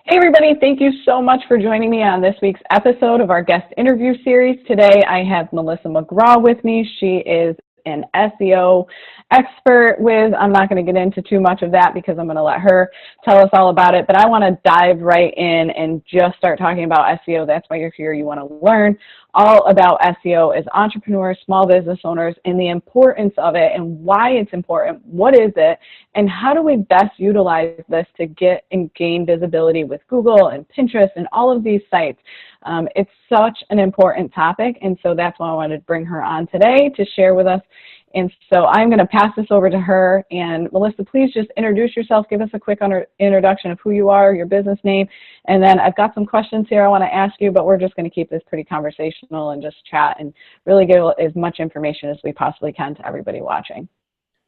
Hey everybody, thank you so much for joining me on this week's episode of our guest interview series. Today I have Melissa McGraw with me. She is an SEO expert I'm not going to get into too much of that because I'm going to let her tell us all about it, but I want to dive right in and just start talking about SEO. That's why you're here. You want to learn all about SEO as entrepreneurs, small business owners, and the importance of it and why it's important, what is it, and how do we best utilize this to get and gain visibility with Google and Pinterest and all of these sites. It's such an important topic, and so that's why I wanted to bring her on today to share with us. And so I'm going to pass this over to her. And Melissa, please just introduce yourself. Give us a quick introduction of who you are, your business name. And then I've got some questions here I want to ask you, but we're just going to keep this pretty conversational and just chat and really give as much information as we possibly can to everybody watching.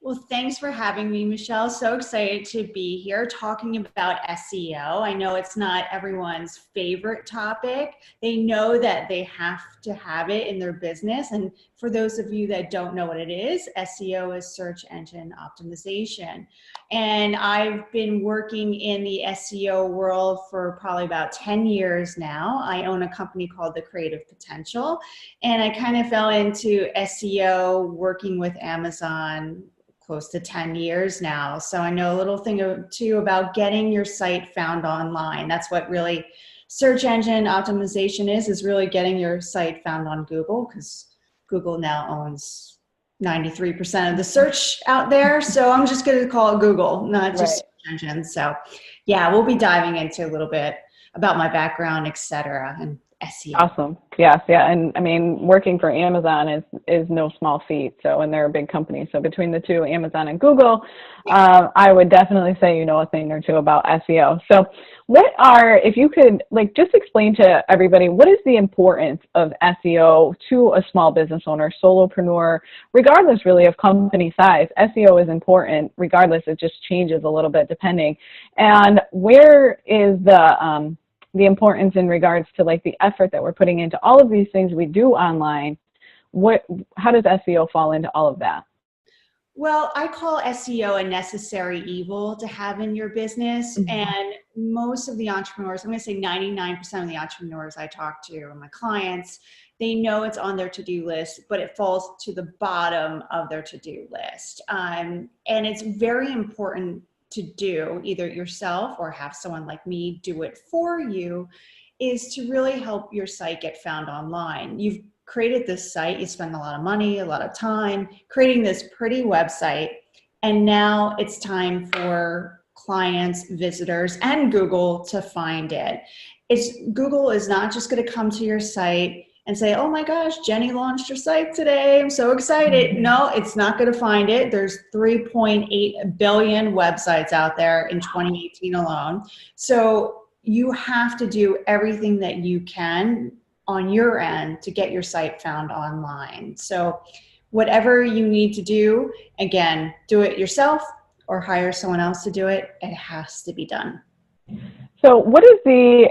Well, thanks for having me, Michelle. So excited to be here talking about SEO. I know it's not everyone's favorite topic. They know that they have to have it in their business. And for those of you that don't know what it is, SEO is search engine optimization. And I've been working in the SEO world for probably about 10 years now. I own a company called The Creative Potential. And I kind of fell into SEO working with Amazon close to 10 years now. So I know a little thing or two about getting your site found online. That's what really search engine optimization is really getting your site found on Google, because Google now owns 93% of the search out there. So I'm just going to call it Google, not just search engines. So yeah, we'll be diving into a little bit about my background, etc. and SEO. Awesome. Yes. Yeah. And I mean, working for Amazon is no small feat. So, and they're a big company. So between the two, Amazon and Google, I would definitely say you know a thing or two about SEO. So if you could just explain to everybody, what is the importance of SEO to a small business owner, solopreneur, regardless really of company size? SEO is important regardless. It just changes a little bit depending. And where is the importance in regards to the effort that we're putting into all of these things we do online? How does SEO fall into all of that? Well, I call SEO a necessary evil to have in your business. Mm-hmm. And most of the entrepreneurs, I'm going to say 99% of the entrepreneurs I talk to and my clients, they know it's on their to-do list, but it falls to the bottom of their to-do list. And it's very important to do either yourself or have someone like me do it for you, is to really help your site get found online. You've created this site, you spend a lot of money, a lot of time creating this pretty website, and now it's time for clients, visitors, and Google to find it. Google is not just going to come to your site and say, oh my gosh, Jenny launched her site today, I'm so excited. No, it's not going to find it. There's 3.8 billion websites out there in 2018 alone. So you have to do everything that you can on your end to get your site found online. So whatever you need to do, again, do it yourself or hire someone else to do it. It has to be done. So what is the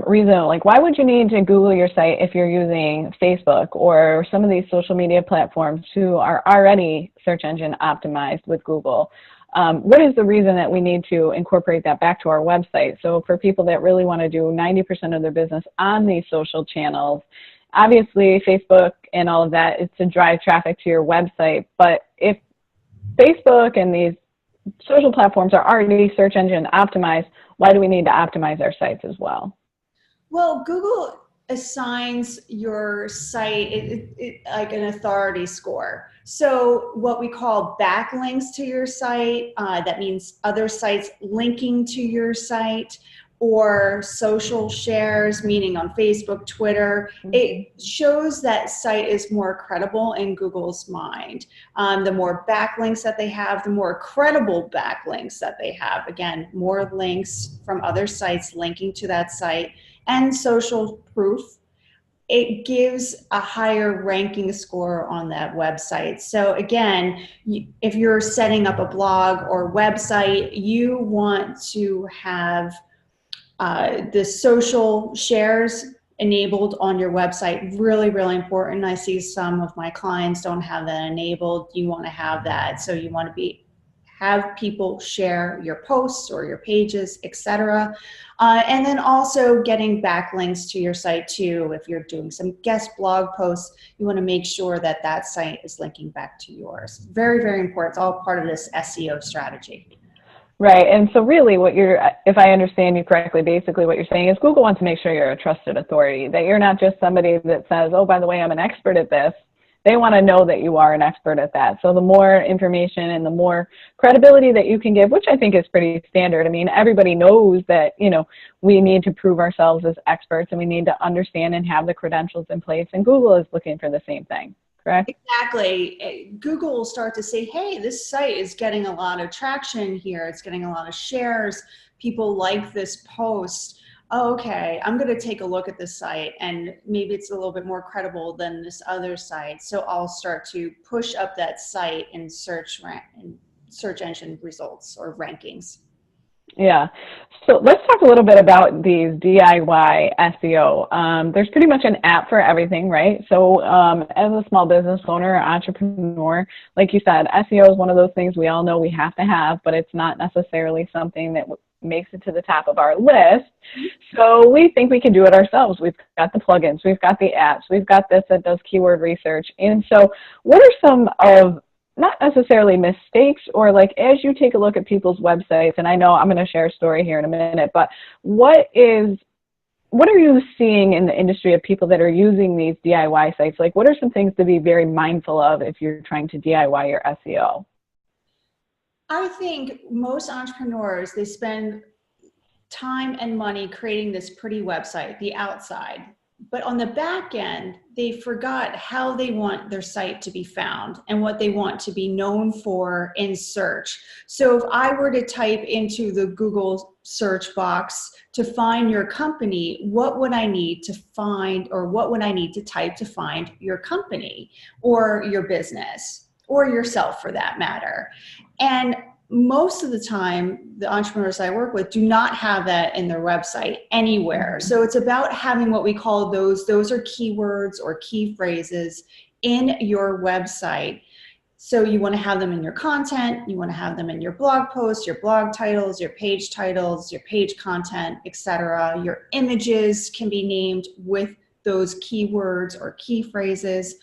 reason, why would you need to Google your site if you're using Facebook or some of these social media platforms who are already search engine optimized with Google? What is the reason that we need to incorporate that back to our website? So for people that really want to do 90% of their business on these social channels, obviously Facebook and all of that is to drive traffic to your website. But if Facebook and these social platforms are already search engine optimized, why do we need to optimize our sites as well? Well, Google assigns your site like an authority score. So what we call backlinks to your site, that means other sites linking to your site, or social shares, meaning on Facebook, Twitter. Mm-hmm. It shows that site is more credible in Google's mind. The more backlinks that they have, the more credible backlinks that they have. Again, more links from other sites linking to that site and social proof. It gives a higher ranking score on that website. So again, if you're setting up a blog or website, you want to have the social shares enabled on your website. Really, really important. I see some of my clients don't have that enabled. You want to have that. So you want to have people share your posts or your pages, etc. And then also getting backlinks to your site too. If you're doing some guest blog posts, you want to make sure that that site is linking back to yours. Very, very important. It's all part of this SEO strategy. Right. And so really if I understand you correctly, basically what you're saying is Google wants to make sure you're a trusted authority, that you're not just somebody that says, oh, by the way, I'm an expert at this. They want to know that you are an expert at that. So the more information and the more credibility that you can give, which I think is pretty standard. I mean, everybody knows that, we need to prove ourselves as experts and we need to understand and have the credentials in place. And Google is looking for the same thing. Correct? Exactly. Google will start to say, hey, this site is getting a lot of traction here. It's getting a lot of shares. People like this post. Oh, okay, I'm going to take a look at this site and maybe it's a little bit more credible than this other site. So I'll start to push up that site in search engine results or rankings. Yeah. So let's talk a little bit about these DIY SEO. There's pretty much an app for everything, right? So as a small business owner or entrepreneur, like you said, SEO is one of those things we all know we have to have, but it's not necessarily something that makes it to the top of our list. So we think we can do it ourselves. We've got the plugins, we've got the apps, we've got this that does keyword research. And so what are some of, not necessarily mistakes, or like as you take a look at people's websites, and I know I'm going to share a story here in a minute, but what are you seeing in the industry of people that are using these DIY sites? Like, what are some things to be very mindful of if you're trying to DIY your SEO? I think most entrepreneurs, they spend time and money creating this pretty website, the outside. But on the back end, they forgot how they want their site to be found and what they want to be known for in search. So if I were to type into the Google search box to find your company, what would I need to find, or what would I need to type to find your company or your business or yourself for that matter? And most of the time, the entrepreneurs I work with do not have that in their website anywhere. So it's about having what we call those are keywords or key phrases in your website. So you want to have them in your content, you want to have them in your blog posts, your blog titles, your page content, etc. Your images can be named with those keywords or key phrases.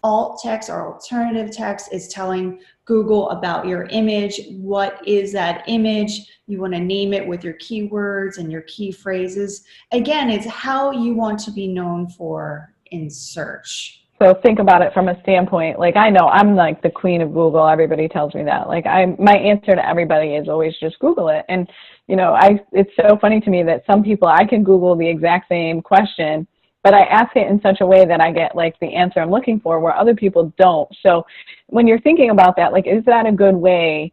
Alt text or alternative text is telling Google about your image. What is that image? You want to name it with your keywords and your key phrases. Again, it's how you want to be known for in search. So think about it from a standpoint, like I know I'm like the queen of Google. Everybody tells me that. Like my answer to everybody is always just Google it. And it's so funny to me that some people, I can Google the exact same question, but I ask it in such a way that I get like the answer I'm looking for, where other people don't. So when you're thinking about that, like, is that a good way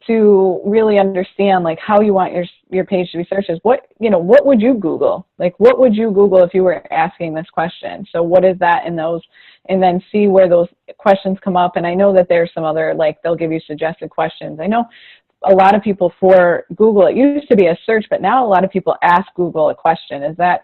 to really understand like how you want your page to be searched? What would you Google? Like, what would you Google if you were asking this question? So what is that in those, and then see where those questions come up. And I know that there's some other, like, they'll give you suggested questions. I know a lot of people for Google, it used to be a search, but now a lot of people ask Google a question. Is that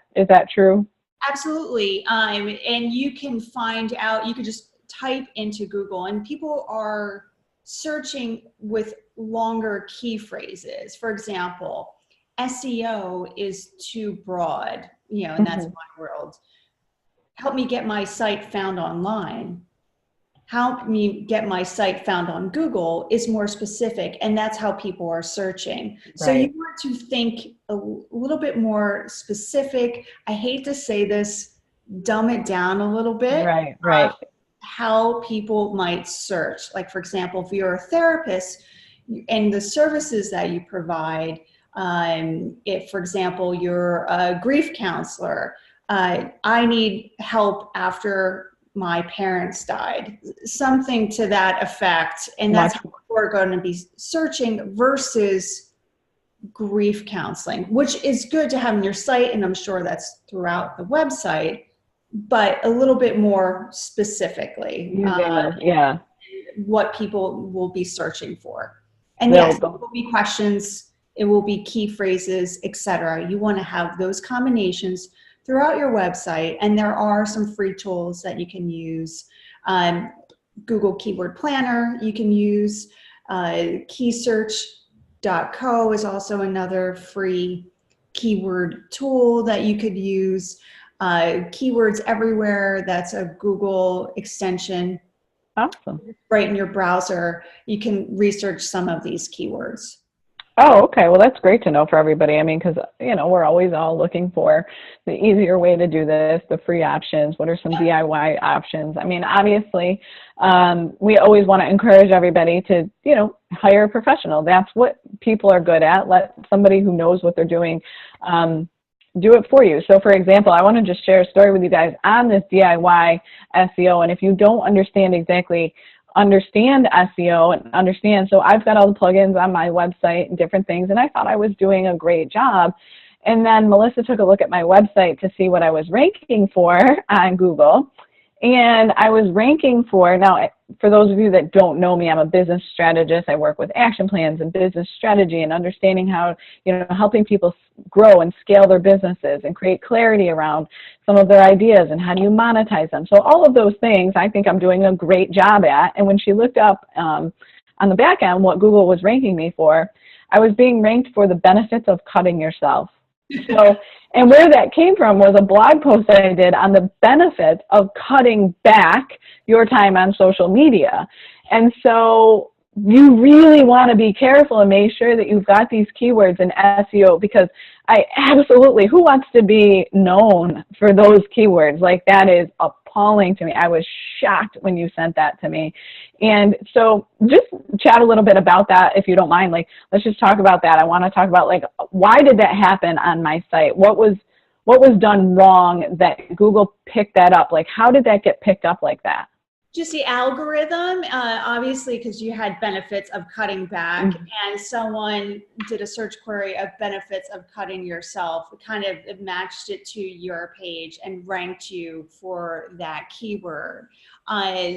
true? Absolutely. And you can find out, you could just type into Google, and people are searching with longer key phrases. For example, SEO is too broad, and that's my world. Help me get my site found online. Help me get my site found on Google is more specific, and that's how people are searching. Right. So you want to think a little bit more specific. I hate to say this, dumb it down a little bit. Right. How people might search. Like, for example, if you're a therapist and the services that you provide, if, for example, you're a grief counselor, I need help after my parents died, something to that effect. And that's how we're going to be searching versus grief counseling, which is good to have on your site. And I'm sure that's throughout the website, but a little bit more specifically, what people will be searching for. And yes, it will be questions, it will be key phrases, etc. You want to have those combinations throughout your website, and there are some free tools that you can use. Google Keyword Planner you can use. Keysearch.co is also another free keyword tool that you could use. Keywords Everywhere, that's a Google extension. Awesome. Right in your browser, you can research some of these keywords. Oh, okay. Well, that's great to know for everybody. I mean, because, we're always all looking for the easier way to do this, the free options. What are some DIY options? I mean, obviously, we always want to encourage everybody to, hire a professional. That's what people are good at. Let somebody who knows what they're doing do it for you. So, for example, I want to just share a story with you guys on this DIY SEO. And if you don't understand SEO and understand. So I've got all the plugins on my website and different things, and I thought I was doing a great job. And then Melissa took a look at my website to see what I was ranking for on Google. And I was ranking for, now, for those of you that don't know me, I'm a business strategist. I work with action plans and business strategy and understanding how, helping people grow and scale their businesses and create clarity around some of their ideas and how do you monetize them. So all of those things I think I'm doing a great job at. And when she looked up on the back end what Google was ranking me for, I was being ranked for the benefits of cutting yourself. So, and where that came from was a blog post that I did on the benefits of cutting back your time on social media. And so you really want to be careful and make sure that you've got these keywords in SEO, because who wants to be known for those keywords? Like, that is appalling to me. I was shocked when you sent that to me. And so just chat a little bit about that, if you don't mind. Like, let's just talk about that. I want to talk about, like, why did that happen on my site? What was done wrong that Google picked that up? Like, how did that get picked up like that? Just the algorithm, obviously, because you had benefits of cutting back, and someone did a search query of benefits of cutting yourself. It kind of matched it to your page and ranked you for that keyword.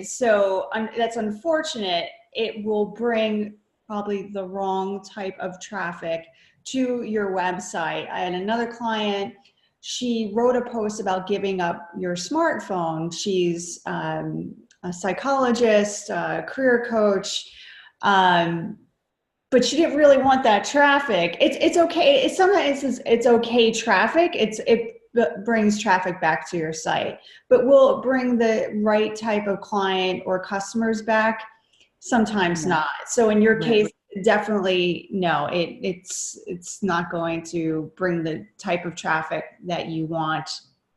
So that's unfortunate. It will bring probably the wrong type of traffic to your website. I had another client. She wrote a post about giving up your smartphone. She's a psychologist, a career coach, but she didn't really want that traffic. It's okay. Sometimes it's okay traffic. It brings traffic back to your site, but will it bring the right type of client or customers back? Sometimes not. So in your case, definitely no. It's not going to bring the type of traffic that you want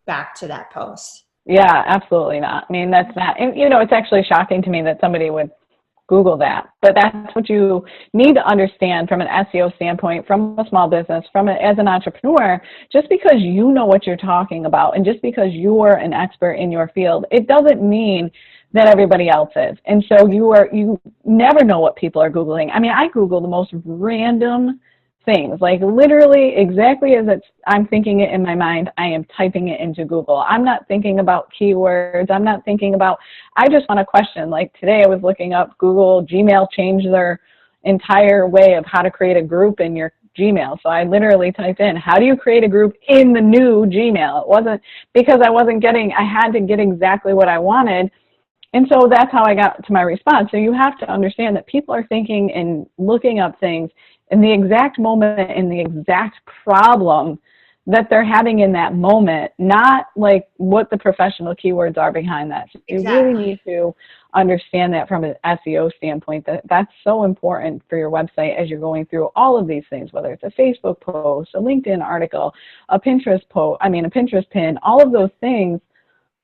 back to that post. Yeah, absolutely not. I mean, that's not, and, it's actually shocking to me that somebody would Google that, but that's what you need to understand from an SEO standpoint, from a small business, as an entrepreneur. Just because you know what you're talking about and just because you're an expert in your field, it doesn't mean that everybody else is. And so you never know what people are Googling. I mean, I Google the most random things, like literally exactly as I'm thinking it in my mind, I am typing it into Google. I'm not thinking about keywords. I just want to question. Like today I was looking up Gmail changed their entire way of how to create a group in your Gmail. So I literally typed in, how do you create a group in the new Gmail? It wasn't because I had to get exactly what I wanted. And so that's how I got to my response. So you have to understand that people are thinking and looking up things in the exact moment, in the exact problem that they're having in that moment, not like what the professional keywords are behind that. So you really need to understand that from an SEO standpoint, that's so important for your website as you're going through all of these things, whether it's a Facebook post, a LinkedIn article, a Pinterest a Pinterest pin, all of those things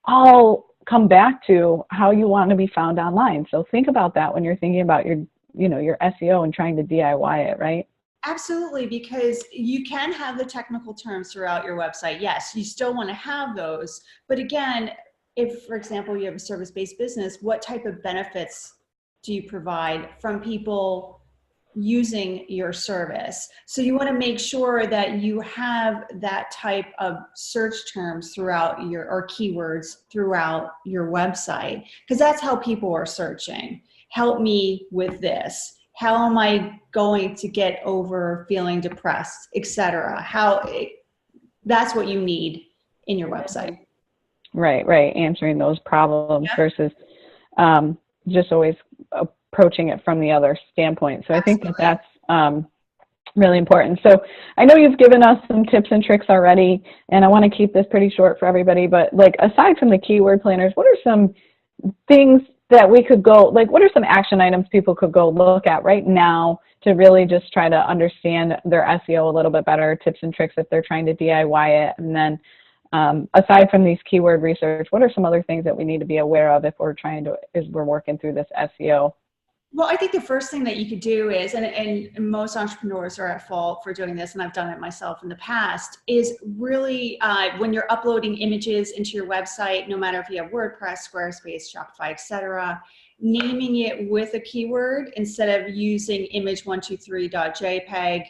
all come back to how you want to be found online. So think about that when you're thinking about your SEO and trying to DIY it, right? Absolutely, because you can have the technical terms throughout your website. Yes, you still want to have those. But again, if, for example, you have a service-based business, what type of benefits do you provide from people using your service? So you want to make sure that you have that type of search terms throughout or keywords throughout your website, because that's how people are searching. Help me with this. How am I going to get over feeling depressed, etc.? That's what you need in your website. Right. Answering those problems versus just always approaching it from the other standpoint. So I think that that's really important. So I know you've given us some tips and tricks already, and I want to keep this pretty short for everybody, but like aside from the keyword planners, what are some things that we could go, like what are some action items people could go look at right now to really just try to understand their SEO a little bit better, tips and tricks if they're trying to DIY it? And then aside from these keyword research, what are some other things that we need to be aware of if we're we're working through this SEO? Well, I think the first thing that you could do is, and most entrepreneurs are at fault for doing this, and I've done it myself in the past, is really when you're uploading images into your website, no matter if you have WordPress, Squarespace, Shopify, etc., naming it with a keyword instead of using image123.jpg,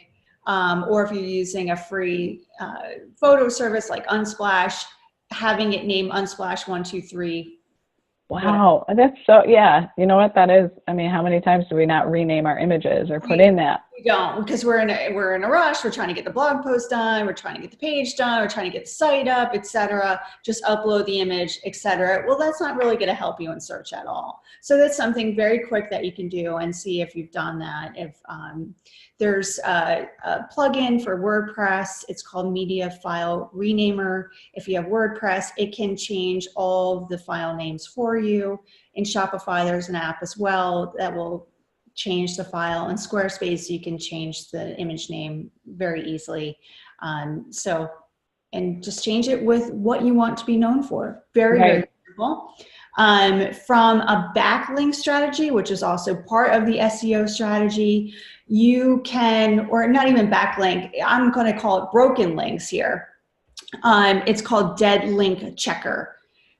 or if you're using a free photo service like Unsplash, having it named Unsplash123. Wow, that's so, yeah, you know what that is? I mean, how many times do we not rename our images or put in that? We don't, because we're in a rush. We're trying to get the blog post done. We're trying to get the page done. We're trying to get the site up, etc. Just upload the image, etc. Well, that's not really going to help you in search at all. So that's something very quick that you can do and see if you've done that. If there's a plugin for WordPress, it's called Media File Renamer. If you have WordPress, it can change all the file names for you. In Shopify, there's an app as well that will change the file. In Squarespace, you can change the image name very easily. And just change it with what you want to be known for. Very simple. From a backlink strategy, which is also part of the SEO strategy, you can, or not even backlink, I'm going to call it broken links here. It's called Dead Link Checker.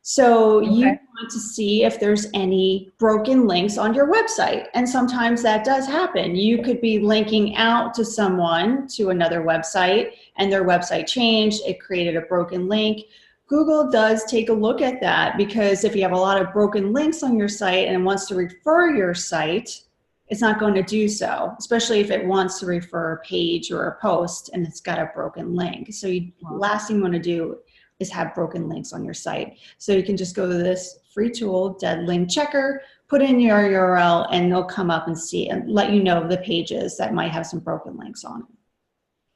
So you want to see if there's any broken links on your website. And sometimes that does happen. You could be linking out to someone to another website and their website changed. It created a broken link. Google does take a look at that, because if you have a lot of broken links on your site and it wants to refer your site, it's not going to do so, especially if it wants to refer a page or a post and it's got a broken link. So last thing you want to do is have broken links on your site. So you can just go to this free tool, Dead Link Checker, put in your URL, and they'll come up and see and let you know the pages that might have some broken links on it.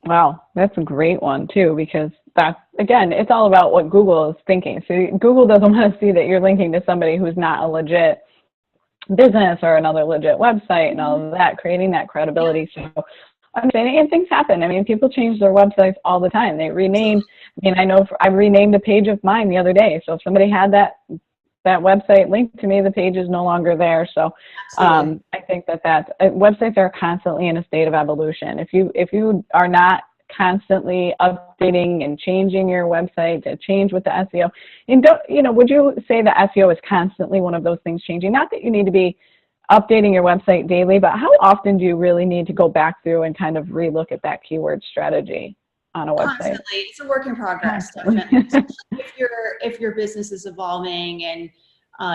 Wow, that's a great one too, because that's, again, it's all about what Google is thinking. So Google doesn't want to see that you're linking to somebody who's not a legit business or another legit website and all of that, creating that credibility. So I'm saying, and things happen. I mean, people change their websites all the time. They rename. I mean, I know I renamed a page of mine the other day. So if somebody had that website linked to me, the page is no longer there. So I think that websites are constantly in a state of evolution. If you are not constantly updating and changing your website to change with the SEO, and would you say that SEO is constantly one of those things changing? Not that you need to be updating your website daily, but how often do you really need to go back through and kind of relook at that keyword strategy on a website? Constantly. It's a work in progress, definitely. if your business is evolving and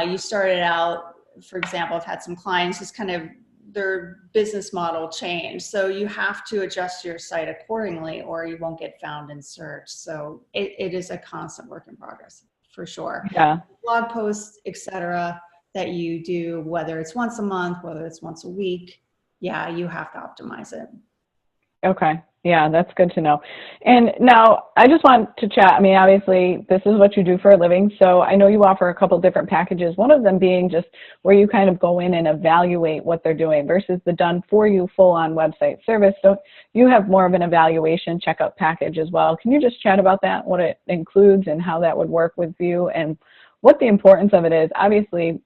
you started out, for example, I've had some clients just kind of their business model changed. So you have to adjust your site accordingly or you won't get found in search. So it is a constant work in progress for sure. Yeah. Blog posts, etc., that you do, whether it's once a month, whether it's once a week, yeah, you have to optimize it. Okay. Yeah, that's good to know. And now I just want to chat. I mean, obviously this is what you do for a living. So I know you offer a couple different packages, one of them being just where you kind of go in and evaluate what they're doing versus the done for you full on website service. So you have more of an evaluation checkup package as well. Can you just chat about that, what it includes and how that would work with you and what the importance of it is? Obviously,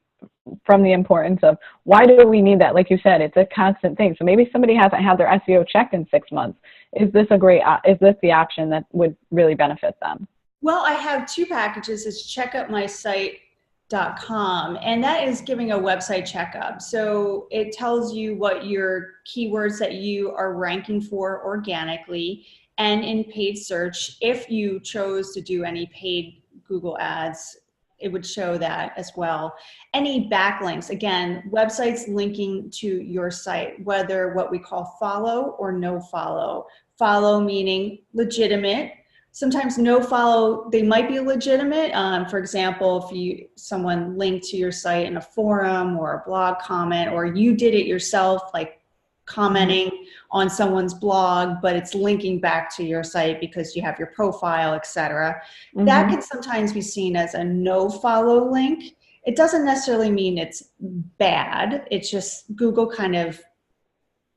from the importance of why do we need that? Like you said, it's a constant thing. So maybe somebody hasn't had their SEO checked in 6 months. Is this the option that would really benefit them? Well, I have two packages. It's checkupmysite.com, and that is giving a website checkup. So it tells you what your keywords that you are ranking for organically and in paid search. If you chose to do any paid Google ads, it would show that as well. Any backlinks, again, websites linking to your site, whether what we call follow or no follow. Follow meaning legitimate, Sometimes no follow, they might be legitimate. For example, if someone linked to your site in a forum or a blog comment, or you did it yourself, like commenting on someone's blog, but it's linking back to your site because you have your profile, etc. That can sometimes be seen as a no follow link. It doesn't necessarily mean it's bad. It's just Google kind of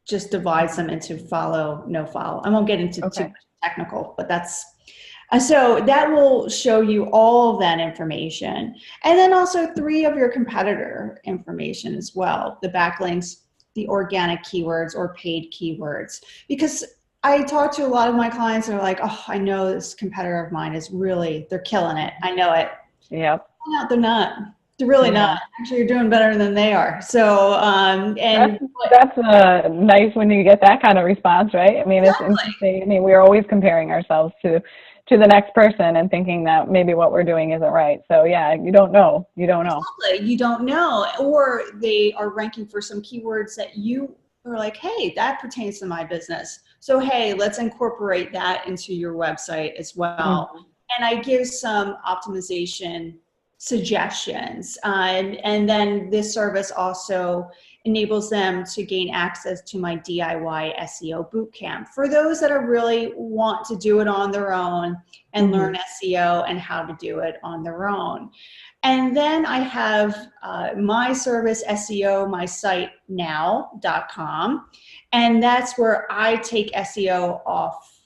just divides them into follow, no follow. I won't get into too much technical, but that's so that will show you all of that information. And then also 3 of your competitor information as well, the backlinks, the organic keywords or paid keywords. Because I talk to a lot of my clients and are like, oh, I know this competitor of mine is really, they're killing it. I know it. Yep. No, they're not. They're really not. Actually, you're doing better than they are. So, and that's nice when you get that kind of response, right? I mean, exactly. It's interesting. I mean, we're always comparing ourselves to the next person and thinking that maybe what we're doing isn't right. So yeah, you don't know. Exactly. You don't know. Or they are ranking for some keywords that you are like, hey, that pertains to my business. So, hey, let's incorporate that into your website as well. And I give some optimization suggestions. And then this service also enables them to gain access to my DIY SEO bootcamp for those that are really want to do it on their own and learn SEO and how to do it on their own. And then I have my service, SEO, my site now.com. And that's where I take SEO off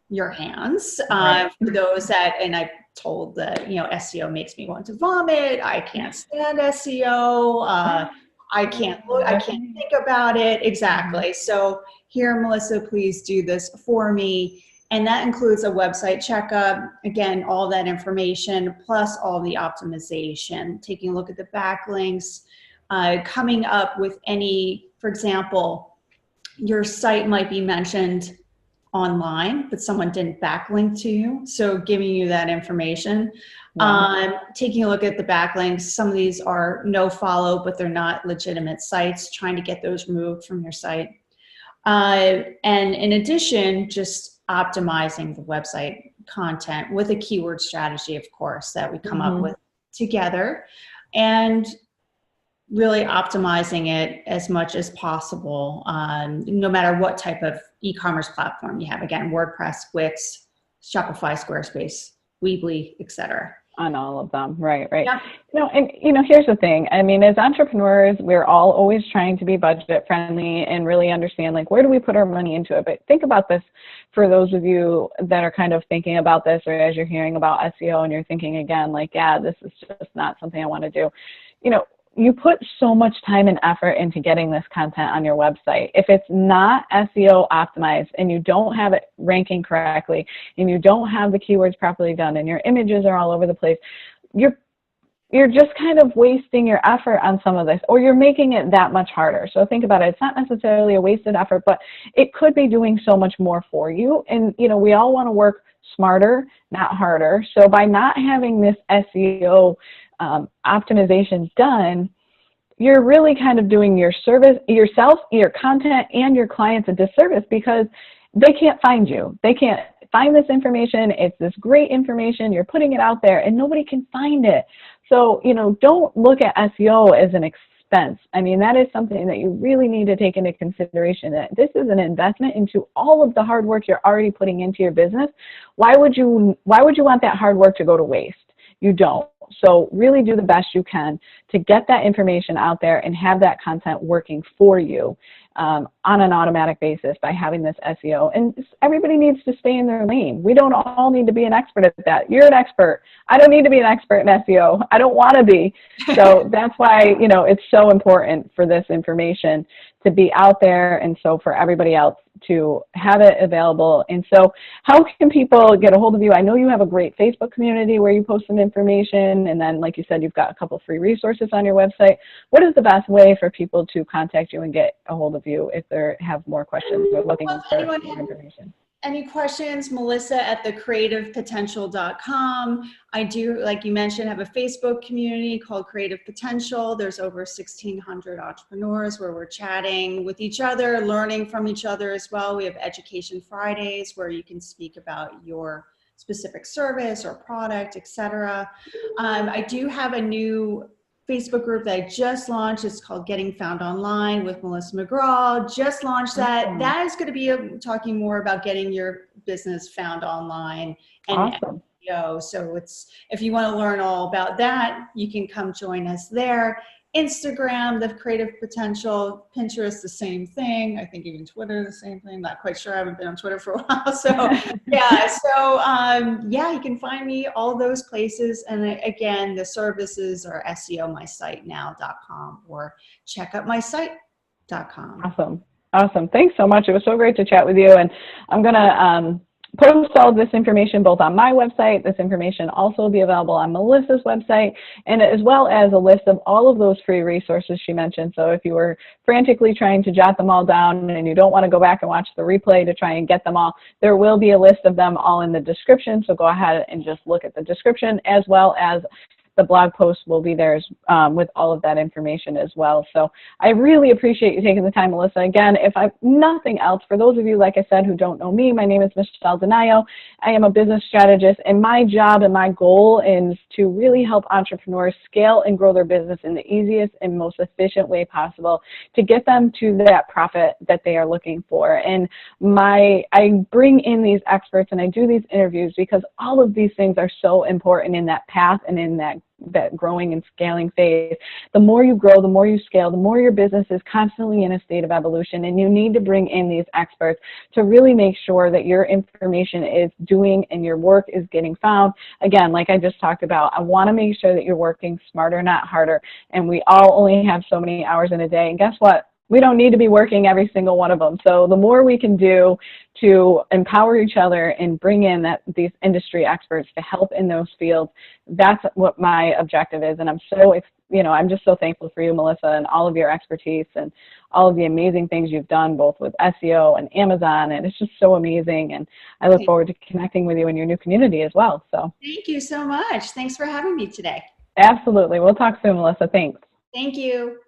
your hands for those that, and I told that, SEO makes me want to vomit. I can't stand SEO. I can't look, I can't think about it. Exactly. So here, Melissa, please do this for me. And that includes a website checkup, again, all that information, plus all the optimization, taking a look at the backlinks, coming up with any, for example, your site might be mentioned online, but someone didn't backlink to you. So giving you that information, taking a look at the backlinks. Some of these are no follow, but they're not legitimate sites, trying to get those removed from your site. And in addition, just optimizing the website content with a keyword strategy, of course, that we come up with together, and really optimizing it as much as possible, no matter what type of e-commerce platform you have. Again, WordPress, Wix, Shopify, Squarespace, Weebly, etc. On all of them, right. Yeah. Here's the thing. I mean, as entrepreneurs, we're all always trying to be budget friendly and really understand, like, where do we put our money into it? But think about this for those of you that are kind of thinking about this, or as you're hearing about SEO and you're thinking again, like, yeah, this is just not something I want to do. You put so much time and effort into getting this content on your website. If it's not SEO optimized and you don't have it ranking correctly and you don't have the keywords properly done and your images are all over the place, you're just kind of wasting your effort on some of this, or you're making it that much harder. So think about it. It's not necessarily a wasted effort, but it could be doing so much more for you. And, we all want to work smarter, not harder. So by not having this SEO optimization done, you're really kind of doing your service, yourself, your content, and your clients a disservice, because they can't find you. They can't find this information. It's this great information. You're putting it out there and nobody can find it. So, don't look at SEO as an expense. I mean, that is something that you really need to take into consideration, that this is an investment into all of the hard work you're already putting into your business. Why would you want that hard work to go to waste? You don't. So really do the best you can to get that information out there and have that content working for you on an automatic basis by having this SEO. And everybody needs to stay in their lane. We don't all need to be an expert at that. You're an expert. I don't need to be an expert in SEO. I don't want to be. So that's why, it's so important for this information to be out there, and so for everybody else to have it available. And so how can people get a hold of you? I know you have a great Facebook community where you post some information, and then, like you said, you've got a couple free resources on your website. What is the best way for people to contact you and get a hold of you if they have more questions or looking for more information? Any questions, Melissa at thecreativepotential.com. I do, like you mentioned, have a Facebook community called Creative Potential. There's over 1,600 entrepreneurs where we're chatting with each other, learning from each other as well. We have Education Fridays where you can speak about your specific service or product, etc. I do have a new Facebook group that I just launched. It's called Getting Found Online with Melissa McGraw. Just launched that. Awesome. That is going to be talking more about getting your business found online and Awesome. SEO. So if you want to learn all about that, you can come join us there. Instagram, the creative potential. Pinterest, the same thing. I think even Twitter, the same thing. Not quite sure. I haven't been on Twitter for a while. So yeah. So yeah, you can find me all those places. And again, the services are SEOmysitenow.com or checkupmysite.com. Awesome. Awesome. Thanks so much. It was so great to chat with you. And I'm going to post all of this information both on my website. This information also will be available on Melissa's website, and as well as a list of all of those free resources she mentioned. So if you were frantically trying to jot them all down and you don't want to go back and watch the replay to try and get them all, there will be a list of them all in the description. So go ahead and just look at the description, as well as the blog post will be there with all of that information as well. So I really appreciate you taking the time, Melissa. Again, if I've nothing else, for those of you, like I said, who don't know me, my name is Michelle Denayo. I am a business strategist, and my job and my goal is to really help entrepreneurs scale and grow their business in the easiest and most efficient way possible to get them to that profit that they are looking for. And I bring in these experts and I do these interviews because all of these things are so important in that path and in that growing and scaling phase. The more you grow, the more you scale, the more your business is constantly in a state of evolution, and you need to bring in these experts to really make sure that your information is doing and your work is getting found. Again, like I just talked about, I want to make sure that you're working smarter, not harder, and we all only have so many hours in a day, and guess what? We don't need to be working every single one of them. So the more we can do to empower each other and bring in these industry experts to help in those fields, that's what my objective is. And I'm I'm just so thankful for you, Melissa, and all of your expertise and all of the amazing things you've done, both with SEO and Amazon. And it's just so amazing. And I look forward to connecting with you in your new community as well. So thank you so much. Thanks for having me today. Absolutely. We'll talk soon, Melissa. Thanks. Thank you.